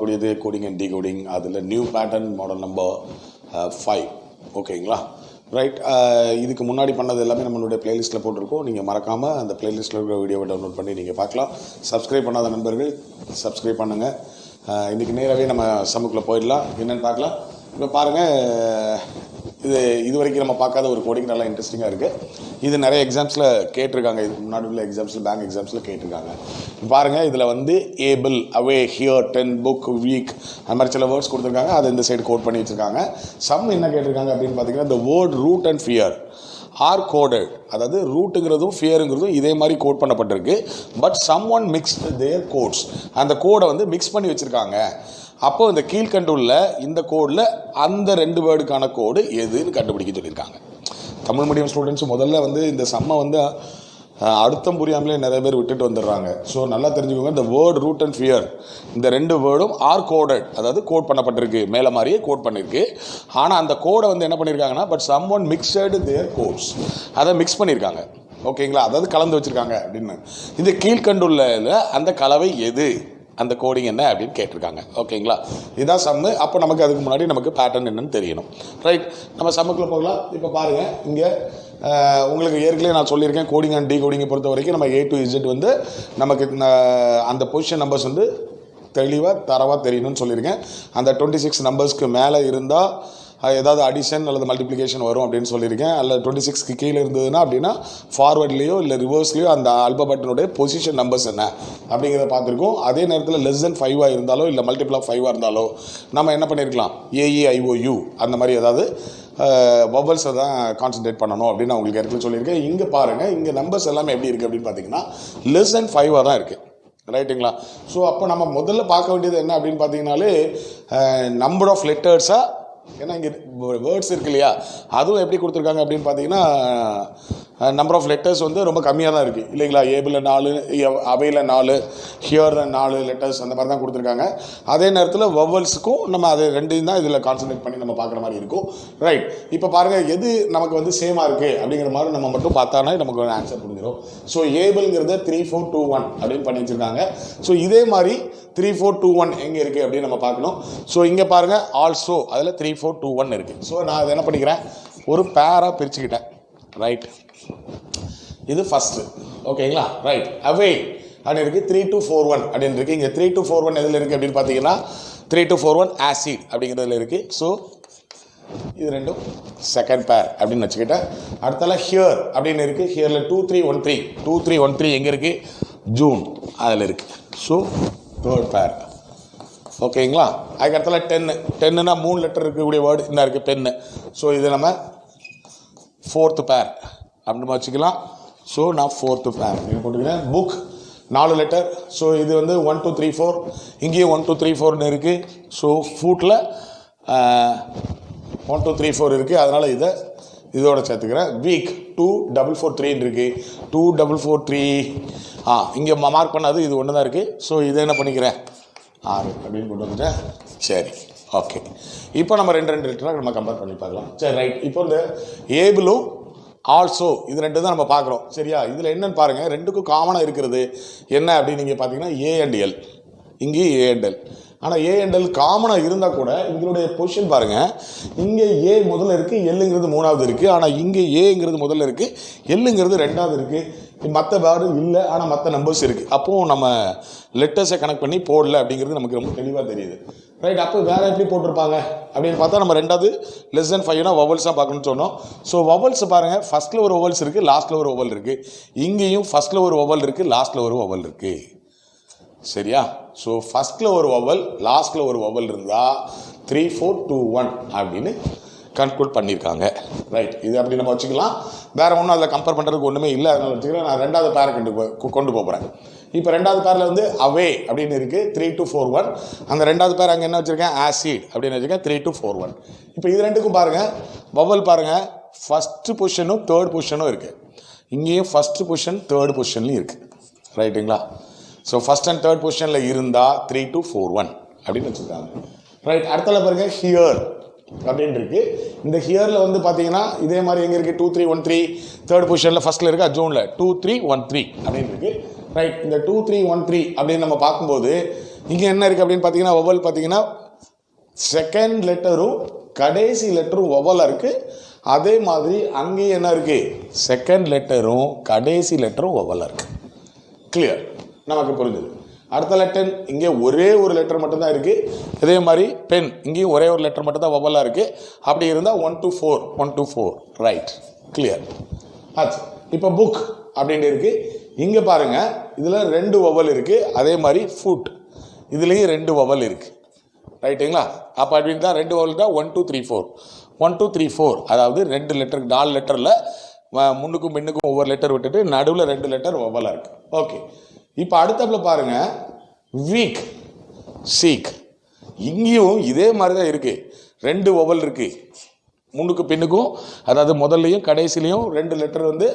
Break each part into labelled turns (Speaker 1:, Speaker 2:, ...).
Speaker 1: பார்க்கக்கூடியது coding and decoding. அதில் new pattern model number 5. ஓகேங்களா? ரைட். இதுக்கு முன்னாடி பண்ணது எல்லாமே நம்மளுடைய பிளேலிஸ்ட்டில் போட்டிருக்கோம். நீங்கள் மறக்காமல் அந்த பிளேலிஸ்ட்டில் இருக்கிற வீடியோவை டவுன்லோட் பண்ணி நீங்கள் பார்க்கலாம். சப்ஸ்கிரைப் பண்ணாத நண்பர்கள் சப்ஸ்கிரைப் பண்ணுங்கள். இன்றைக்கி நேராகவே நம்ம சம்முக்குள்ளே போயிடலாம். என்னென்னு பார்க்கலாம். இப்போ பாருங்கள், இது வரைக்கும் நம்ம பார்க்காத ஒரு கோடிங் நல்லா இன்ட்ரெஸ்டிங்காக இருக்குது. இது நிறைய எக்ஸாம்ஸில் கேட்டிருக்காங்க. இதுக்கு முன்னாடி உள்ள எக்ஸாம்ஸில் பேங்க் எக்ஸாம்ஸில் கேட்டிருக்காங்க. பாருங்கள், இதில் வந்து able, away, here, 10, book, week அந்த மாதிரி சில வேர்ட்ஸ் கொடுத்துருக்காங்க. அதை இந்த சைடு கோட் பண்ணி வச்சுருக்காங்க. சம் என்ன கேட்டிருக்காங்க அப்படின்னு பார்த்தீங்கன்னா, the word root and fear are coded. அதாவது ரூட்டுங்கிறதும் ஃபியருங்கிறதும் இதே மாதிரி கோட் பண்ணப்பட்டிருக்கு. But some one mixed their codes. அந்த கோடை வந்து மிக்ஸ் பண்ணி வச்சுருக்காங்க. அப்போ இந்த கீழ்கண்டுள்ள இந்த கோடில் அந்த 2 வேர்டுக்கான கோடு எதுன்னு கண்டுபிடிக்க சொல்லியிருக்காங்க. தமிழ் மீடியம் ஸ்டூடெண்ட்ஸ் முதல்ல வந்து இந்த சம்மை வந்து அர்த்தம் புரியாமலே நிறைய பேர் விட்டுட்டு வந்துடுறாங்க. ஸோ நல்லா தெரிஞ்சுக்கோங்க, இந்த வேர்டு ரூட் அண்ட் ஃபியர் இந்த 2 வேர்டும் ஆர் கோடட், அதாவது கோட் பண்ணப்பட்டிருக்கு, மேலே மாதிரியே கோட் பண்ணியிருக்கு. ஆனால் அந்த கோடை வந்து என்ன பண்ணியிருக்காங்கன்னா, but some one mixed their codes, அதை மிக்ஸ் பண்ணியிருக்காங்க. ஓகேங்களா? அதாவது கலந்து வச்சுருக்காங்க அப்படின்னு. இந்த கீழ்கண்டுள்ள அந்த கலவை எது, அந்த கோடிங் என்ன அப்படின்னு கேட்டிருக்காங்க. ஓகேங்களா? இதுதான் சம்மு. அப்போ நமக்கு அதுக்கு முன்னாடி நமக்கு பேட்டர்ன் என்னன்னு தெரியணும். ரைட், நம்ம சம்முக்குள்ளே போகலாம். இப்போ பாருங்கள், இங்கே உங்களுக்கு ஏற்கனவே நான் சொல்லியிருக்கேன், கோடிங் அண்ட் டிகோடிங்கை பொறுத்த வரைக்கும் நம்ம A to Z வந்து நமக்கு அந்த பொசிஷன் நம்பர்ஸ் வந்து தெளிவாக தரவாக தெரியணும்னு சொல்லியிருக்கேன். அந்த 26 நம்பர்ஸ்க்கு மேலே இருந்தால் ஏதாவது அடிஷன் அல்லது மல்டிப்ளிகேஷன் வரும் அப்படின்னு சொல்லியிருக்கேன். அல்லது 26க்கு கீழே இருந்ததுன்னா அப்படின்னா ஃபார்வர்ட்லேயோ இல்லை ரிவர்ஸ்லேயோ அந்த ஆல்பபெட்டினுடைய பொசிஷன் நம்பர்ஸ் என்ன அப்படிங்கிறத பார்த்துருக்கோம். அதே நேரத்தில் லெஸ் தென் 5 இருந்தாலோ இல்லை மல்டிபிள் ஆஃப் 5 இருந்தாலோ நம்ம என்ன பண்ணியிருக்கலாம், AEIOU அந்த மாதிரி ஏதாவது வவல்ஸை தான் கான்சன்ட்ரேட் பண்ணணும் அப்படின்னு நான் உங்களுக்கு ஏற்கனவே சொல்லியிருக்கேன். இங்கே பாருங்கள், இங்கே நம்பர்ஸ் எல்லாமே எப்படி இருக்குது அப்படின்னு பார்த்தீங்கன்னா லெஸ் தென் 5 தான் இருக்குது. ரைட்டுங்களா? ஸோ அப்போ நம்ம முதல்ல பார்க்க வேண்டியது என்ன அப்படின்னு பார்த்தீங்கன்னாலே நம்பர் ஆஃப் லெட்டர்ஸாக, ஏன்னா இங்கே வேர்ட்ஸ் இருக்கு இல்லையா, அதுவும் எப்படி கொடுத்துருக்காங்க அப்படின்னு பார்த்தீங்கன்னா நம்பர் ஆஃப் லெட்டர்ஸ் வந்து ரொம்ப கம்மியாக தான் இருக்குது இல்லைங்களா? ஏபிளில் 4, அவையில் 4, ஹியரில் 4 லெட்டர்ஸ் அந்த மாதிரி தான் கொடுத்துருக்காங்க. அதே நேரத்தில் வவல்ஸுக்கும் நம்ம அதை 2 தான் இதில் கான்சன்ட்ரேட் பண்ணி நம்ம பார்க்குற மாதிரி இருக்கும். ரைட், இப்போ பாருங்கள், எது நமக்கு வந்து சேமாக இருக்குது அப்படிங்கிற மாதிரி நம்ம மட்டும் பார்த்தாலே நமக்கு ஒரு ஆன்சர் புரிஞ்சிடும். ஸோ ஏபிள்ங்கிறத 3, 4, 2, 1 அப்படின்னு பண்ணி வச்சுருக்காங்க. ஸோ இதே மாதிரி 3, 4, 2, 1 எங்கே இருக்குது அப்படின்னு நம்ம பார்க்கணும். ஸோ இங்கே பாருங்கள், ஆல்சோ அதில் 3, 4, 2, 1 இருக்குது. ஸோ நான் அதை என்ன பண்ணிக்கிறேன், ஒரு பேராக பிரிச்சுக்கிட்டேன். ரைட், இது ஃபஸ்ட்டு. ஓகேங்களா? ரைட், அவே அப்படின்னு இருக்குது. 3 to 4, 1 அப்படின்னு இருக்குது. இங்கே 3 to 4, 1 எதில் இருக்குது அப்படின்னு பார்த்தீங்கன்னா 3 to 4, 1 ஆசிட் அப்படிங்கிறதுல இருக்குது. ஸோ இது 2 செகண்ட் பேர் அப்படின்னு வச்சுக்கிட்டேன். அடுத்தால ஹியர் அப்படின்னு இருக்குது. ஹியரில் 2, 3, 1, 3 2, 3, 1, 3 எங்கே இருக்குது, ஜூன் அதில் இருக்குது. ஸோ தேர்ட் பேர். ஓகேங்களா? அதுக்கடுத்தால 10னா 3 லெட்டர் இருக்கக்கூடிய வேர்டு என்ன இருக்குது, பென்னு. ஸோ இது நம்ம 4th பேர் அப்படின்னு வச்சுக்கலாம். ஸோ நான் 4th பேர் நீங்கள் போட்டுக்கிறேன். Book 4 letter. ஸோ இது வந்து 1, 2, 3, 4 இங்கேயும் 1, 2, 3, 4ன்னு இருக்குது. ஸோ ஃபுட்டில் 1, 2, 3, 4 இருக்குது. அதனால் இதோட சேர்த்துக்கிறேன். வீக் 2, 4, 4, 3 இருக்குது. 2, 4, 4, 3 இங்கே மார்க் பண்ணாது இது ஒன்று தான் இருக்குது. ஸோ இதை என்ன பண்ணிக்கிறேன், 6 அப்படின்னு கொண்டு வந்துட்டேன். சரி, ஓகே. இப்போ நம்ம 2 லெட்டராக நம்ம கம்பேர் பண்ணி பார்க்கலாம். சரி, ரைட். இப்போ இந்த ஏபிளும் ஆல்சோ இது 2 தான் நம்ம பார்க்குறோம். சரியா? இதில் என்னன்னு பாருங்கள், 2க்கும் காமனாக இருக்கிறது என்ன அப்படின்னு நீங்கள் பார்த்தீங்கன்னா A and L. இங்கேயும் A and L. ஆனால் A and L காமனாக இருந்தால் கூட இதனுடைய பொசிஷன் பாருங்கள், இங்கே A முதல்ல இருக்குது, Lங்கிறது 3வது இருக்குது. ஆனால் இங்கே Aங்கிறது முதல்ல இருக்குது, Lங்கிறது 2வது இருக்குது. மற்ற வேர்டு இல்லை, ஆனால் மற்ற நம்பர்ஸ் இருக்குது. அப்போது நம்ம லெட்டர்ஸை கனெக்ட் பண்ணி போடல அப்படிங்கிறது நமக்கு ரொம்ப தெளிவாக தெரியுது. ரைட், அப்போ வேறு எப்படி போட்டிருப்பாங்க அப்படின்னு பார்த்தா நம்ம 2வது லெஸ் தென் 5னா வவல்ஸாக பார்க்கணும்னு சொன்னோம். ஸோ வவல்ஸ் பாருங்கள், ஃபஸ்ட்டில் ஒரு வவல்ஸ் இருக்குது, லாஸ்ட்டில் ஒரு வவல் இருக்குது. இங்கேயும் ஃபஸ்ட்டில் ஒரு வவல் இருக்குது, லாஸ்ட்டில் ஒரு வவல் இருக்குது. சரியா? ஸோ ஃபஸ்ட்டில் ஒரு வவல், லாஸ்ட்டில் ஒரு வவல் இருந்தால் 3, 4, 2, 1 அப்படின்னு கன்க்ளூட் பண்ணியிருக்காங்க. ரைட், இது அப்படி நம்ம வச்சுக்கலாம். வேறு ஒன்றும் அதில் கம்பேர் பண்ணுறதுக்கு ஒன்றுமே இல்லை, அதனால் வச்சுக்கலாம். நான் 2வது பேரை கொண்டு போகிறேன். இப்போ 2வது பேரில் வந்து அவே அப்படின்னு இருக்குது, 3 to 4, 1. அந்த 2வது பேர் அங்கே என்ன வச்சுருக்கேன், ஆசிட் அப்படின்னு வச்சுருக்கேன், 3 to 4, 1. இப்போ இது 2க்கும் பாருங்கள், வவல் பாருங்கள், ஃபஸ்ட்டு பொசிஷனும் தேர்ட் பொசிஷனும் இருக்குது. இங்கேயும் ஃபஸ்ட்டு பொசிஷன் தேர்ட் பொசிஷன்லையும் இருக்குது. ரைட்டுங்களா? ஸோ ஃபஸ்ட் அண்ட் தேர்ட் பொசிஷனில் இருந்தால் 3 to 4, 1 அப்படின்னு வச்சுருக்காங்க. ரைட், அடுத்தல பாருங்கள், ஹியர் அப்படின்னு இருக்குது. இந்த ஹியரில் வந்து பார்த்தீங்கன்னா இதே மாதிரி எங்கே இருக்குது, 2, 3, 1, 3 தேர்ட் பொசிஷனில் ஃபஸ்ட்டில் இருக்கா, ஜூனில் 2, 3, 1, 3 அப்படின்னு இருக்குது. ரைட், இந்த 2, 3, 1, 3 அப்படின்னு நம்ம பார்க்கும்போது இங்கே என்ன இருக்குது அப்படின்னு பார்த்தீங்கன்னா வவல் பார்த்தீங்கன்னா செகண்ட் லெட்டரும் கடைசி லெட்டரும் வவலாக இருக்குது. அதே மாதிரி அங்கேயும் என்ன இருக்குது, செகண்ட் லெட்டரும் கடைசி லெட்டரும் வவலாக இருக்குது. கிளியர், நமக்கு புரிஞ்சுது. அடுத்த லெட்டர் இங்கே ஒரே ஒரு லெட்டர் மட்டும்தான் இருக்குது. இதே மாதிரி பென் இங்கேயும் ஒரே ஒரு லெட்டர் மட்டும் தான் வவலாக இருக்குது. அப்படி இருந்தால் 1 to 4 1 to 4 ரைட். கிளியர் ஆச்சு. இப்போ புக் அப்படின்னு இருக்குது. இங்கே பாருங்கள், இதில் 2 வவல் இருக்குது. அதே மாதிரி ஃபுட் இதுலேயும் 2 வவல் இருக்குது. ரைட்டுங்களா? அப்போ அப்படின்னு தான் 2 வவல் தான் 1 2 3 4 1 2 3 4. அதாவது 2 லெட்டர் 4 லெட்டரில் முன்னுக்கும் பின்னுக்கும் ஒவ்வொரு லெட்டர் விட்டுட்டு நடுவில் 2 லெட்டர் வவலாக இருக்குது. ஓகே, இப்போ அடுத்தப்பில் பாருங்கள் வீக் சீக். இங்கேயும் இதே மாதிரி தான் இருக்குது. 2 வவல் இருக்குது முன்னுக்கு பின்னுக்கும், அதாவது முதல்லையும் கடைசிலையும் 2 லெட்டர் வந்து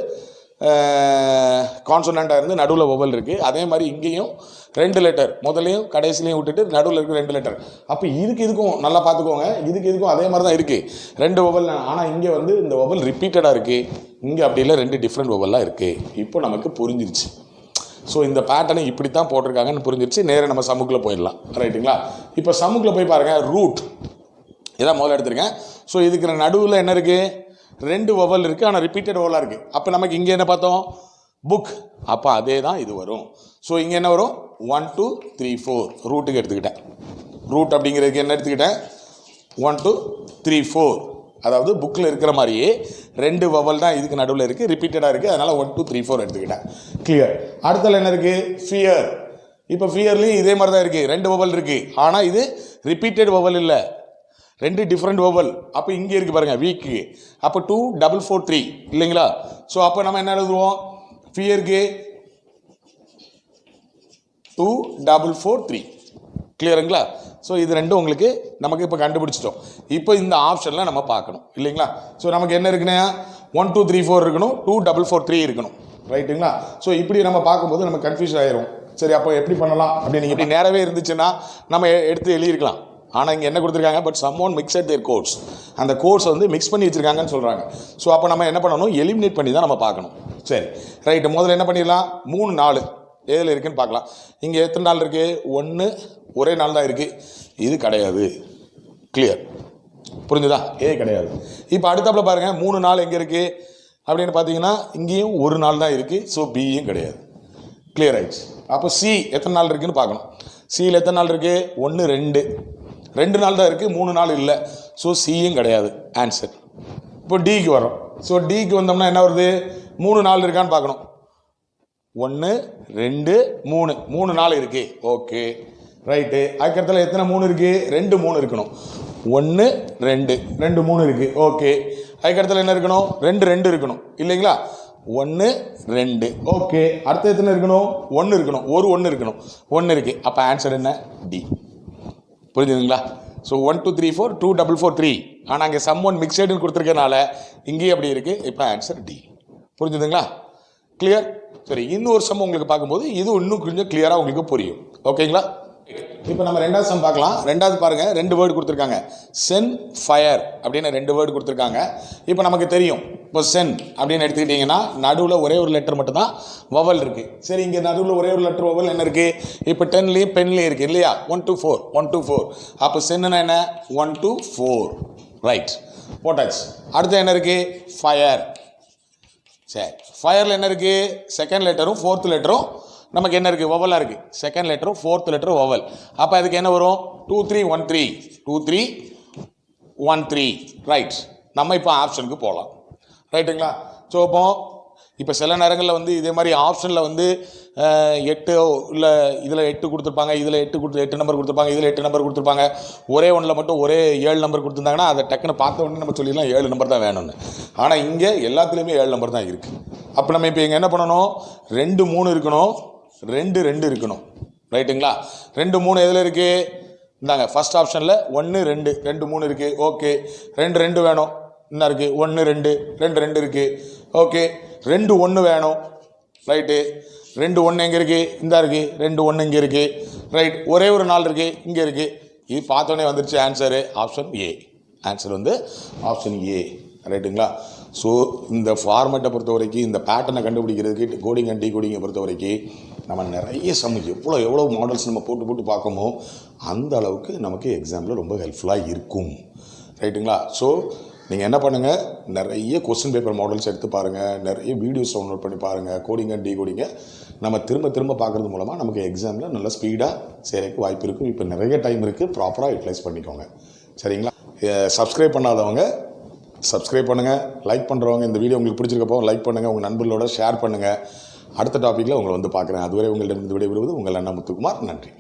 Speaker 1: கான்சனண்ட்டாக இருந்து நடுவில் வவல் இருக்குது. அதே மாதிரி இங்கேயும் 2 லெட்டர் முதல்லையும் கடைசிலையும் விட்டுட்டு நடுவில் இருக்குது 2 லெட்டர். அப்போ இதுக்கும் நல்லா பார்த்துக்கோங்க, இதுக்கும் அதே மாதிரி தான் இருக்குது 2 வவல். ஆனால் இங்கே வந்து இந்த வவல் ரிப்பீட்டடாக இருக்குது, இங்கே அப்படி இல்லை 2 டிஃப்ரெண்ட் வவல்லாம் இருக்குது. இப்போ நமக்கு புரிஞ்சிருச்சு. ஸோ இந்த பேட்டர்னை இப்படி தான் போட்டிருக்காங்கன்னு புரிஞ்சிருச்சு. நேராக நம்ம சம்முக்குள்ளே போயிடலாம். ரைட்டுங்களா? இப்போ சம்முக்குள்ளே போய் பாருங்கள், ரூட் இதான் முதல்ல எடுத்துருக்கேன். ஸோ இதுக்கு நடுவில் என்ன இருக்குது, 2 வவல் இருக்குது, ஆனால் ரிப்பீட்டட் வவலாக இருக்குது. அப்போ நமக்கு இங்கே என்ன பார்த்தோம், புக். அப்போ அதே தான் இது வரும். ஸோ இங்கே என்ன வரும், 1 2 3 4 ரூட்டுக்கு எடுத்துக்கிட்டேன். ரூட் அப்படிங்கிறதுக்கு என்ன எடுத்துக்கிட்டேன், 1 2 3 4. அதாவது புக்கில் இருக்கிற மாதிரியே 2 வவல் தான் இதுக்கு நடுவில் இருக்குது, ரிப்பீட்டடாக இருக்குது. அதனால் 1 2 3 4 எடுத்துக்கிட்டேன். கிளியர். அடுத்தல என்ன இருக்குது, ஃபியர். இப்போ ஃபியர்லேயும் இதே மாதிரி தான் இருக்குது, 2 வவல் இருக்குது. ஆனால் இது ரிப்பீட்டட் வவல் இல்லை, 2 டிஃப்ரெண்ட் வவல். அப்போ இங்கே இருக்குது பாருங்கள் வீக்கு. அப்போ 2 4 4 3 இல்லைங்களா? ஸோ அப்போ நம்ம என்ன எழுதுவோம், ஃபியருக்கு 2 4 4 3. கிளியருங்களா? ஸோ இது ரெண்டும் உங்களுக்கு நமக்கு இப்போ கண்டுபிடிச்சிட்டோம். இப்போ இந்த ஆப்ஷனில் நம்ம பார்க்கணும் இல்லைங்களா? ஸோ நமக்கு என்ன இருக்குன்னா 1 2 3 4 இருக்கணும், 2 4 4 3 இருக்கணும். ரைட்டுங்களா? ஸோ இப்படி நம்ம பார்க்கும்போது நம்ம கன்ஃபியூஸ் ஆயிரும். சரி, அப்போ எப்படி பண்ணலாம் அப்படின்னு நீங்கள் இப்படி நேரவே இருந்துச்சுன்னா நம்ம எடுத்து எழுதியிருக்கலாம். ஆனால் இங்கே என்ன கொடுத்துருக்காங்க, but some one mixed their codes. அந்த கோட்ஸ் வந்து மிக்ஸ் பண்ணி வச்சுருக்காங்கன்னு சொல்கிறாங்க. ஸோ அப்போ நம்ம என்ன பண்ணணும், எலிமினேட் பண்ணி தான் நம்ம பார்க்கணும். சரி ரைட்டு, முதல்ல என்ன பண்ணிடலாம், 3 4 ஏதில் இருக்குதுன்னு பார்க்கலாம். இங்கே எத்தனை நாள் இருக்குது, 1 ஒரே நாள் தான் இருக்குது. இது கிடையாது. கிளியர், புரிஞ்சுதா? கிடையாது. இப்போ அடுத்தாப்புல பாருங்கள், 3 நாள் எங்கே இருக்குது அப்படின்னு பார்த்தீங்கன்னா இங்கேயும் 1 நாள் தான் இருக்குது. ஸோ பியும் கிடையாது. கிளியர் ஆயிடுச்சு. அப்போ சி எத்தனை நாள் இருக்குதுன்னு பார்க்கணும். சியில் எத்தனை நாள் இருக்குது, 1 2 நாள் தான் இருக்குது, 3 நாள் இல்லை. ஸோ சியும் கிடையாது. ஆன்சர். இப்போ டிக்கு வரும். ஸோ டிக்கு வந்தோம்னா என்ன வருது, 3 நாள் இருக்கான்னு பார்க்கணும். 1 2 3 3 நாள் இருக்குது. Okay right. அதுக்கடுத்துல எத்தனை 3 இருக்குது, 2 3 இருக்கணும். 1 2 2 3 இருக்குது. ஓகே. அதுக்கடுத்துல என்ன இருக்கணும், 2 2 இருக்கணும் இல்லைங்களா? 1 2 ஓகே. அடுத்து எத்தனை இருக்கணும், 1 இருக்கணும். ஒரு 1 இருக்கணும். 1 இருக்குது. அப்போ ஆன்சர் என்ன, டி. புரிஞ்சுதுங்களா? ஸோ 1 2 3 4 2 4 4 3. ஆனால் அங்கே சம் ஒன் மிக்சடுன்னு கொடுத்துருக்கனால இங்கேயும் அப்படி இருக்குது. இப்போ ஆன்சர் டி. புரிஞ்சுதுங்களா? கிளியர். சரி, இன்னொரு சம் உங்களுக்கு பார்க்கும்போது இது இன்னும் கொஞ்சம் கிளியராக உங்களுக்கு புரியும். ஓகேங்களா? இப்போ நம்ம 2வது சம் பார்க்கலாம். 2வது பாருங்கள், 2 வேர்டு கொடுத்துருக்காங்க. சென் ஃபயர் அப்படின்னு 2 வேர்டு கொடுத்துருக்காங்க. இப்போ நமக்கு தெரியும், இப்போ சென் அப்படின்னு எடுத்துக்கிட்டிங்கன்னா நடுவில் ஒரே ஒரு லெட்டர் மட்டும்தான் வவல் இருக்குது. சரி, இங்கே நடுவில் ஒரே ஒரு லெட்டர் வவல் என்ன இருக்குது, இப்போ 10லேயும் பென்லேயும் இருக்குது இல்லையா? 1 2 4 1 2 4. அப்போ சென்னுனா என்ன, 1 2 4 ரைட் போட்டாச்சு. அடுத்து என்ன இருக்குது, ஃபயர். சரி, ஃபயரில் என்ன இருக்குது, செகண்ட் லெட்டரும் 4th லெட்டரும் நமக்கு என்ன இருக்குது, வவலாக இருக்குது. செகண்ட் லெட்டரும் 4th லெட்டரும் வவல். அப்போ அதுக்கு என்ன வரும், 2 3 1 3 2 3 1 3 ரைட். நம்ம இப்போ ஆப்ஷனுக்கு போகலாம். ரைட்டுங்களா? ஸோ இப்போ சில நேரங்களில் வந்து இதே மாதிரி ஆப்ஷனில் வந்து 8 இல்லை இதில் 8 கொடுத்துருப்பாங்க, இதில் 8 நம்பர் கொடுத்துருப்பாங்க, இதில் 8 நம்பர் கொடுத்துருப்பாங்க. ஒரே ஒன்றில் மட்டும் ஒரே 7 நம்பர் கொடுத்துருந்தாங்கன்னா அதை டக்குன்னு பார்த்த உடனே நம்ம சொல்லிடலாம் 7 நம்பர் தான் வேணும்னு. ஆனால் இங்கே எல்லாத்துலேயுமே 7 நம்பர் தான் இருக்குது. அப்போ நம்ம இப்போ இங்கே என்ன பண்ணணும், 2 3 இருக்கணும், 2 2 இருக்கணும். ரைட்டுங்களா? 2 3 எதில் இருக்குது, இந்தாங்க ஃபஸ்ட் ஆப்ஷனில் 1 2 2 3 இருக்குது. ஓகே. 2 2 வேணும், என்ன இருக்குது, 1 2 2 2 இருக்குது. ஓகே. 2 1 வேணும். ரைட்டு. 2 1 எங்கே இருக்குது, இந்த இருக்குது. 2 1 இங்கே இருக்குது. ரைட். ஒரே ஒரு 4 இருக்குது, இங்கே இருக்குது. இது பார்த்தோன்னே வந்துருச்சு ஆன்சரு, ஆப்ஷன் ஏ. ஆன்சர் வந்து ஆப்ஷன் ஏ. ரைட்டுங்களா? ஸோ இந்த ஃபார்மேட்டை பொறுத்த வரைக்கும், இந்த பேட்டர்னை கண்டுபிடிக்கிறதுக்கு கோடிங் அண்ட் டீகோடிங்கை பொறுத்த வரைக்கும் நம்ம நிறைய எவ்வளோ மாடல்ஸ் நம்ம போட்டு பார்க்கமோ அந்த அளவுக்கு நமக்கு எக்ஸாமில் ரொம்ப ஹெல்ப்ஃபுல்லாக இருக்கும். ரைட்டுங்களா? ஸோ நீங்கள் என்ன பண்ணுங்கள், நிறைய கொஸ்டின் பேப்பர் மாடல்ஸ் எடுத்து பாருங்கள், நிறைய வீடியோஸ் டவுன்லோட் பண்ணி பாருங்கள். கோடிங் அண்ட் டீகோடிங்கை நம்ம திரும்ப பார்க்குறது மூலமாக நமக்கு எக்ஸாமில் நல்லா ஸ்பீடாக செய்கிறதுக்கு வாய்ப்பு இருக்கும். இப்போ நிறைய டைம் இருக்குது, ப்ராப்பராக யூட்டிலைஸ் பண்ணிக்கோங்க. சரிங்களா? சப்ஸ்கிரைப் பண்ணாதவங்க சப்ஸ்கிரைப் பண்ணுங்கள், லைக் பண்ணுறவங்க இந்த வீடியோ உங்களுக்கு பிடிச்சிருக்கப்போ லைக் பண்ணுங்கள், உங்கள் நண்பர்களோட ஷேர் பண்ணுங்கள். அடுத்த டாப்பிக்கில் உங்களை வந்து பார்க்குறேன். அதுவரை உங்களிடம் விடைபெறுவது உங்கள் அண்ணா முத்துக்குமார். நன்றி.